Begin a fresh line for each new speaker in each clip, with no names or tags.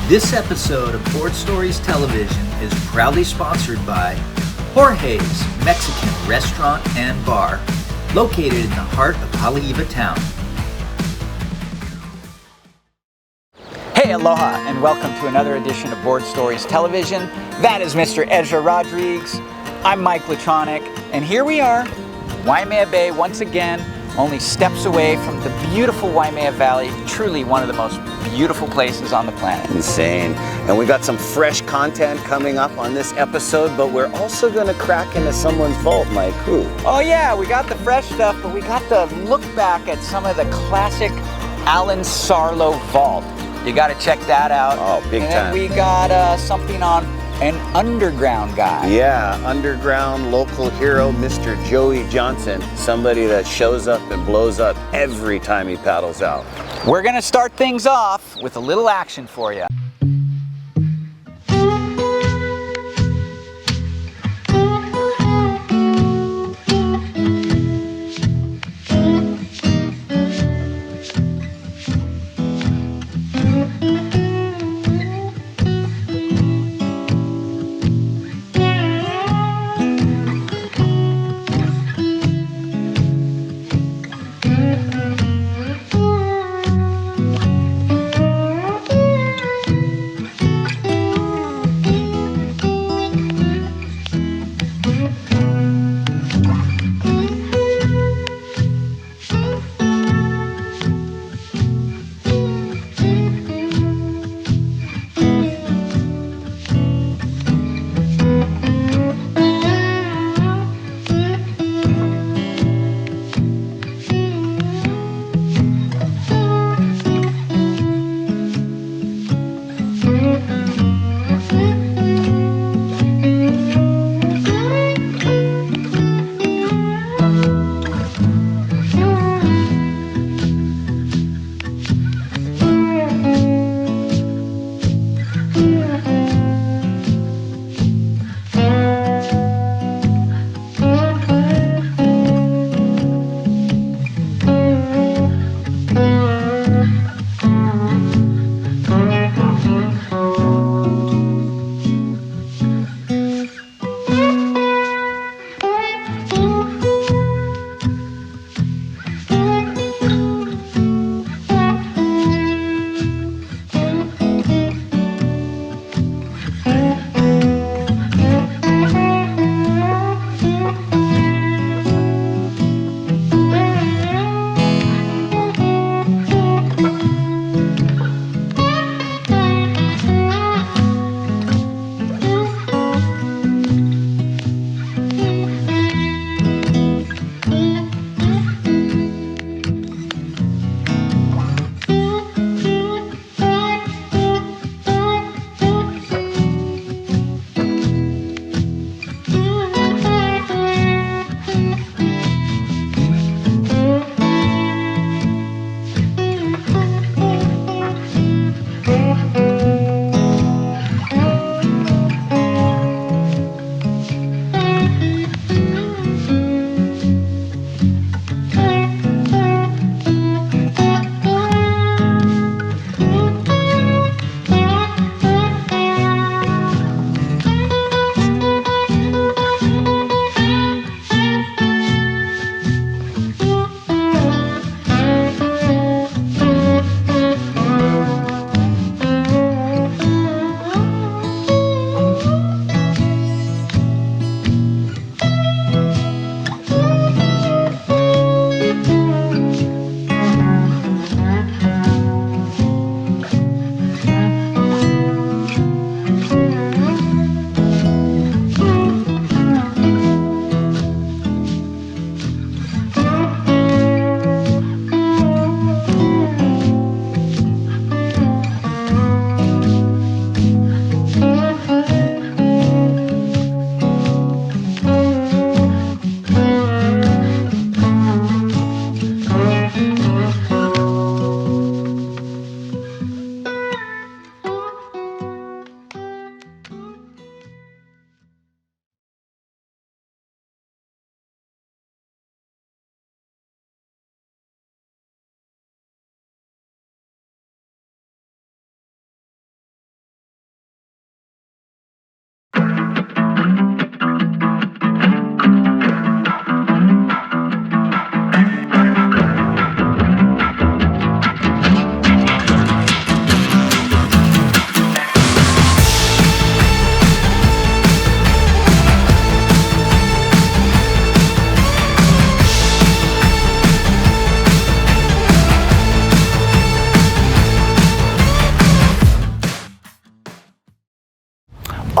This episode of Board Stories Television is proudly sponsored by Jorge's Mexican Restaurant and Bar, located in the heart of Haleiwa Town. Hey, aloha, and welcome to another edition of Board Stories Television. That is Mr. Ezra Rodriguez. I'm Mike LaTronic, and here we are, Waimea Bay once again, only steps away from the beautiful Waimea Valley, truly one of the most beautiful places on the planet.
Insane. And we got some fresh content coming up on this episode, but we're also going to crack into someone's vault, Mike. Who?
Oh yeah, we got the fresh stuff, but we got to look back at some of the classic Alan Sarlow Vault. You got to check that out.
Oh, big time.
And we got something on an underground guy.
Yeah, underground local hero, Mr. Joey Johnston. Somebody that shows up and blows up every time he paddles out.
We're gonna start things off with a little action for you.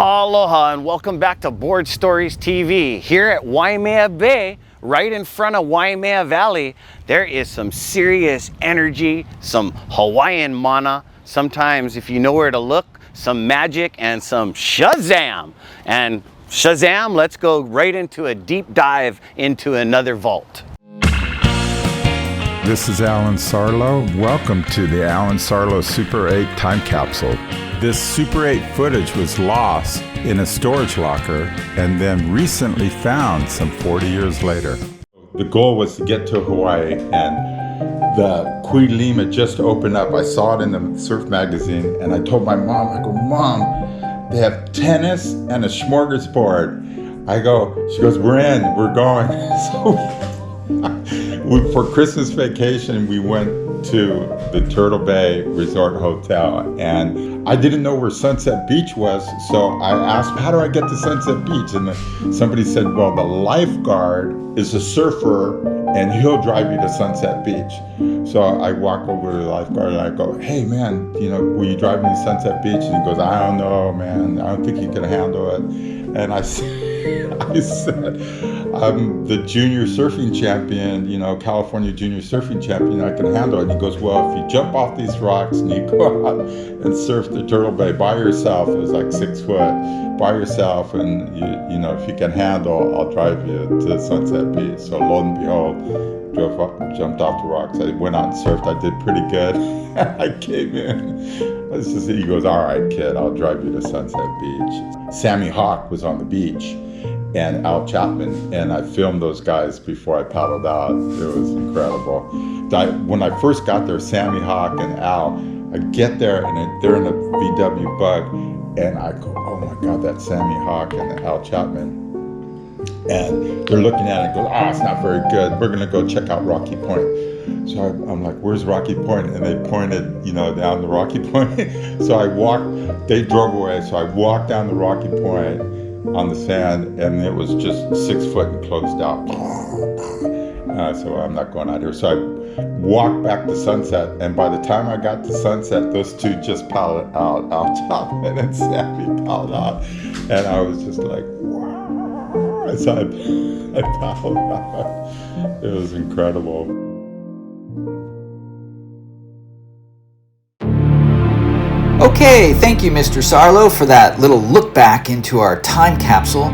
Aloha and welcome back to Board Stories TV. Here at Waimea Bay, right in front of Waimea Valley, there is some serious energy, some Hawaiian mana, sometimes if you know where to look, some magic and some Shazam. And Shazam, let's go right into a deep dive into another vault.
This is Alan Sarlow. Welcome to the Alan Sarlow Super 8 Time Capsule. This Super 8 footage was lost in a storage locker and then recently found some 40 years later. The goal was to get to Hawaii, and the Kui Lim had just opened up. I saw it in the surf magazine and I told my mom, I go, Mom, they have tennis and a smorgasbord. She goes, we're in, we're going. So for Christmas vacation, we went to the Turtle Bay Resort Hotel, and I didn't know where Sunset Beach was, so I asked, how do I get to Sunset Beach? And somebody said, well, the lifeguard is a surfer and he'll drive you to Sunset Beach. So I walk over to the lifeguard and I go, hey man, will you drive me to Sunset Beach? And he goes, I don't know, man, I don't think you can handle it. And I said, I'm the junior surfing champion, California junior surfing champion, I can handle it. And he goes, well, if you jump off these rocks and you go out and surf the Turtle Bay by yourself, it was like 6 foot, by yourself, and if you can handle, I'll drive you to Sunset Beach. So lo and behold, jumped off the rocks. I went out and surfed. I did pretty good. I came in. He goes, all right, kid, I'll drive you to Sunset Beach. Sammy Hawk was on the beach, and Al Chapman, and I filmed those guys before I paddled out. It was incredible. When I first got there, Sammy Hawk and Al, I get there and they're in a VW bug, and I go, oh my God, that's Sammy Hawk and Al Chapman. And they're looking at it and go, it's not very good. We're gonna go check out Rocky Point. So I'm like, where's Rocky Point? And they pointed, down the Rocky Point. So they drove away. So I walked down the Rocky Point on the sand, and it was just 6 foot and closed out. So I'm not going out here. So I walked back to Sunset, and by the time I got to Sunset, those two just paddled out, Al Chapman and Sammy paddled out. And I was just like, wow. So I paddled out. It was incredible.
Okay, thank you, Mr. Sarlow, for that little look back into our time capsule.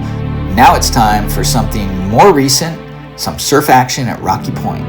Now it's time for something more recent, some surf action at Rocky Point.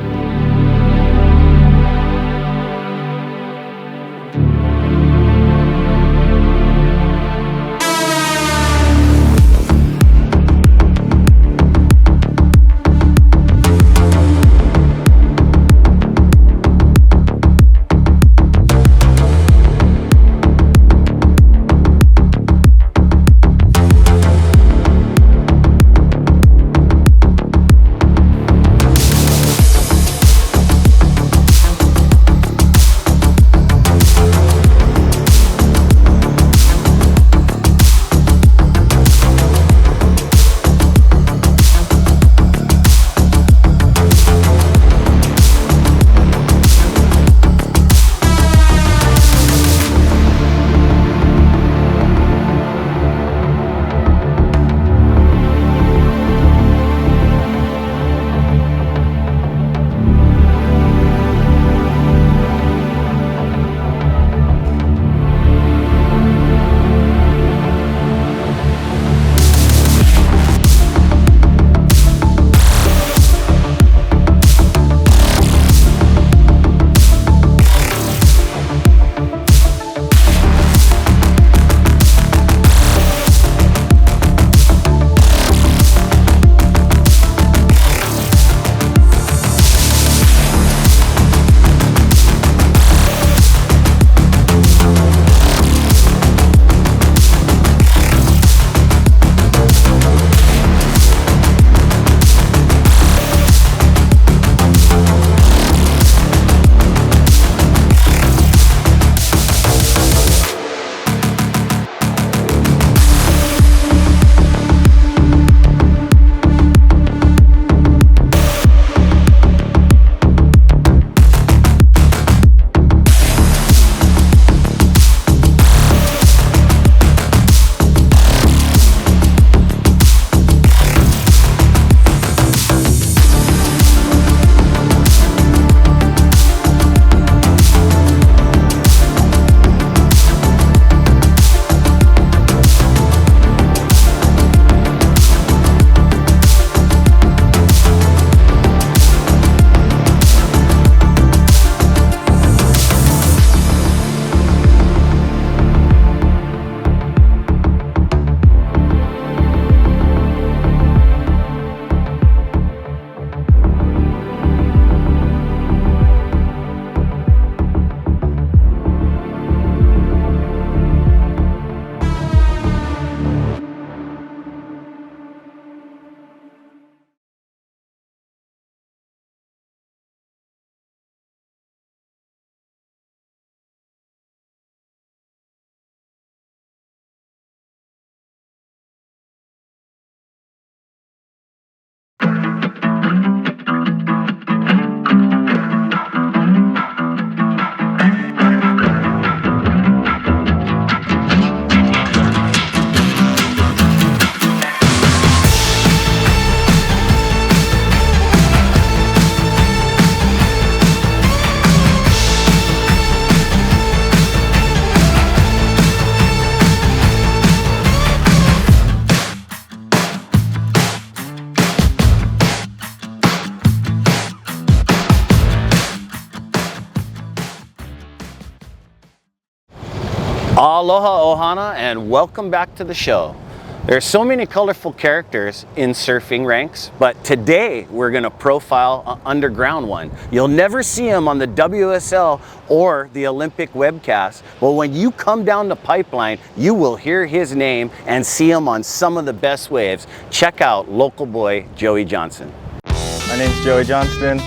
Aloha ohana and welcome back to the show. There are so many colorful characters in surfing ranks, but today we're going to profile an underground one. You'll never see him on the WSL or the Olympic webcast, but when you come down the pipeline, you will hear his name and see him on some of the best waves. Check out local boy Joey Johnston.
My name's Joey Johnston,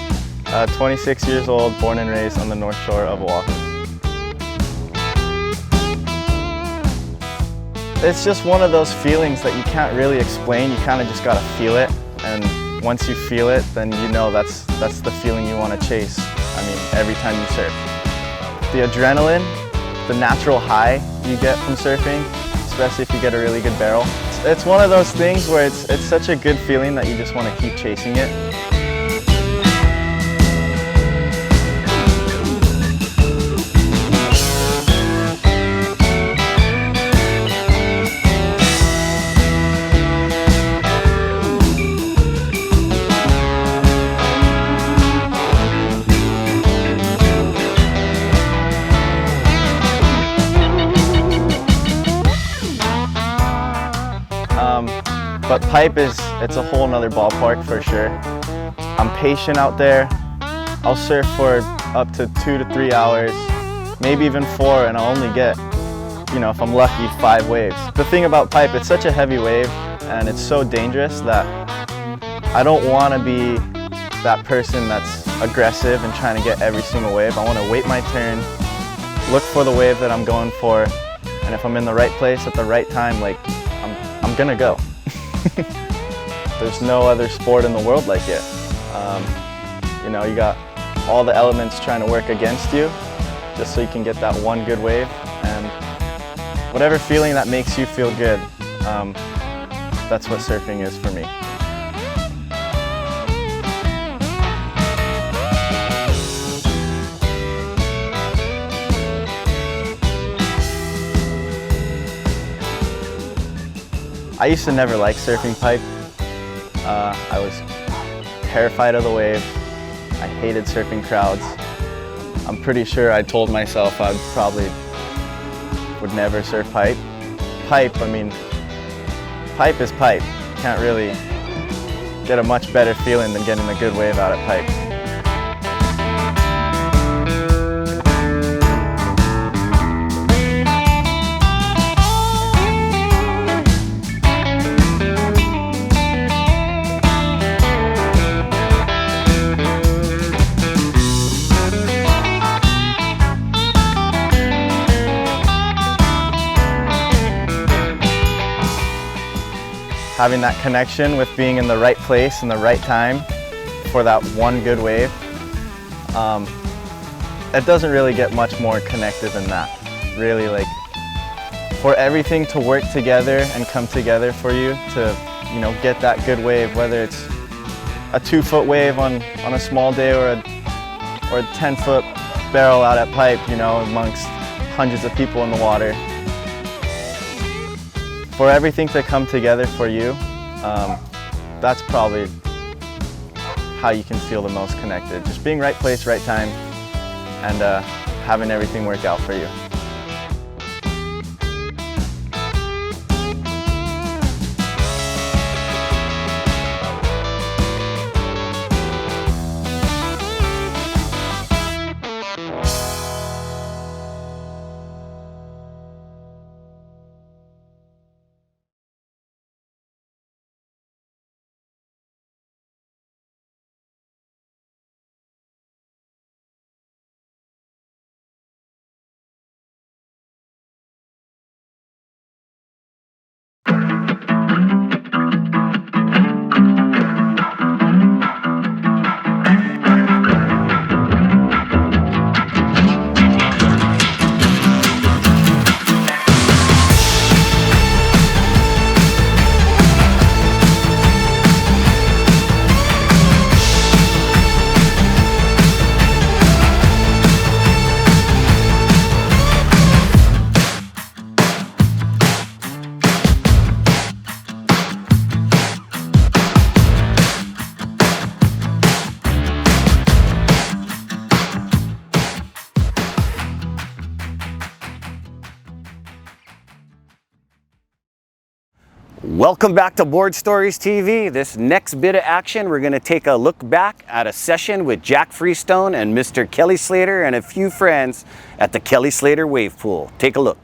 26 years old, born and raised on the North Shore of Oahu. It's just one of those feelings that you can't really explain. You kind of just gotta feel it, and once you feel it, then you know that's the feeling you want to chase. I mean, every time you surf. The adrenaline, the natural high you get from surfing, especially if you get a really good barrel. It's one of those things where it's such a good feeling that you just want to keep chasing it. But pipe it's a whole nother ballpark for sure. I'm patient out there. I'll surf for up to 2 to 3 hours, maybe even 4, and I'll only get, you know, if I'm lucky, 5 waves. The thing about pipe, it's such a heavy wave and it's so dangerous that I don't want to be that person that's aggressive and trying to get every single wave. I want to wait my turn, look for the wave that I'm going for, and if I'm in the right place at the right time, like, I'm gonna go. There's no other sport in the world like it. You know, you got all the elements trying to work against you just so you can get that one good wave, and whatever feeling that makes you feel good, that's what surfing is for me. I used to never like surfing pipe. I was terrified of the wave. I hated surfing crowds. I'm pretty sure I told myself I probably would never surf pipe. Pipe, I mean, pipe is pipe. You can't really get a much better feeling than getting a good wave out at pipe. Having that connection with being in the right place and the right time for that one good wave, it doesn't really get much more connected than that. Really, like, for everything to work together and come together for you to, you know, get that good wave, whether it's a 2-foot wave on a small day or a 10-foot barrel out at pipe, you know, amongst hundreds of people in the water. For everything to come together for you, that's probably how you can feel the most connected. Just being right place, right time, and having everything work out for you.
Welcome back to Board Stories TV. This next bit of action, we're going to take a look back at a session with Jack Freestone and Mr. Kelly Slater and a few friends at the Kelly Slater Wave Pool. Take a look.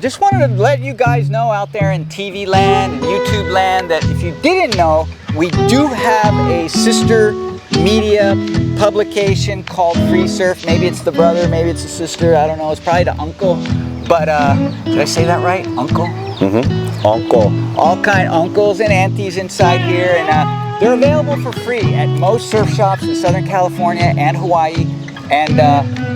Just wanted to let you guys know out there in TV land and YouTube land that if you didn't know, we do have a sister media publication called FreeSurf. Maybe it's the brother, maybe it's the sister, I don't know, it's probably the uncle. But did I say that right? Uncle?
Mm-hmm. Uncle.
All kind of uncles and aunties inside here, and they're available for free at most surf shops in Southern California and Hawaii. And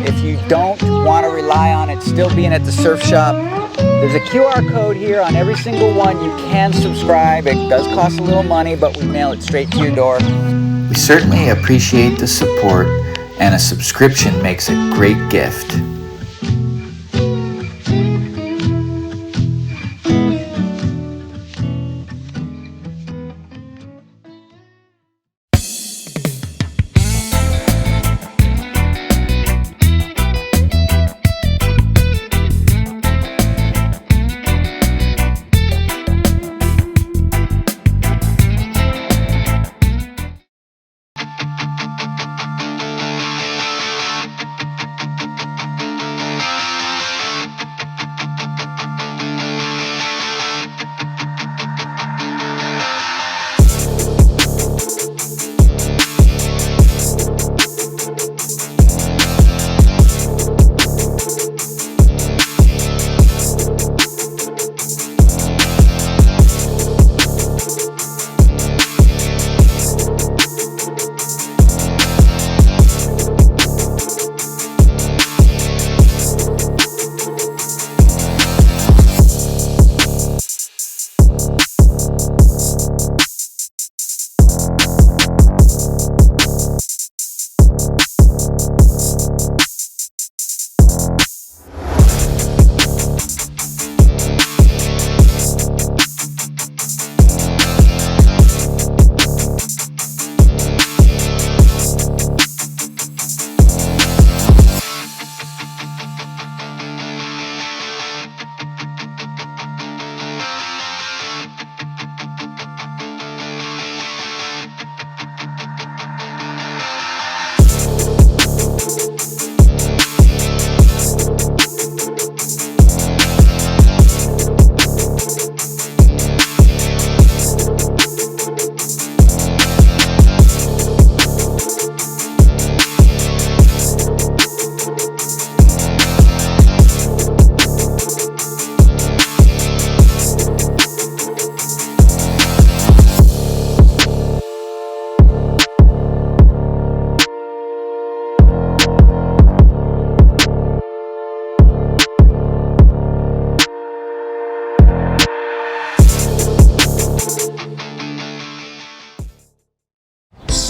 if you don't want to rely on it still being at the surf shop, there's a QR code here on every single one. You can subscribe. It does cost a little money, but we mail it straight to your door.
We certainly appreciate the support, and a subscription makes a great gift.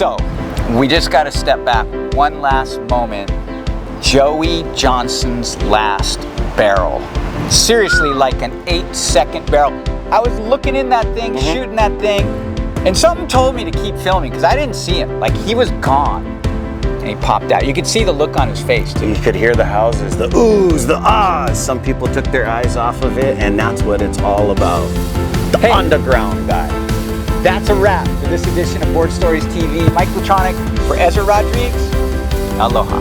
So, we just got to step back one last moment. Joey Johnston's last barrel. Seriously, like an 8-second barrel. I was looking in that thing, shooting that thing, and something told me to keep filming because I didn't see him. Like, he was gone. And he popped out. You could see the look on his face, too.
You could hear the houses, the oohs, the ahs. Some people took their eyes off of it, and that's what it's all about. The underground guy.
That's a wrap for this edition of Board Stories TV. Mike LaTronic for Ezra Rodriguez. Aloha.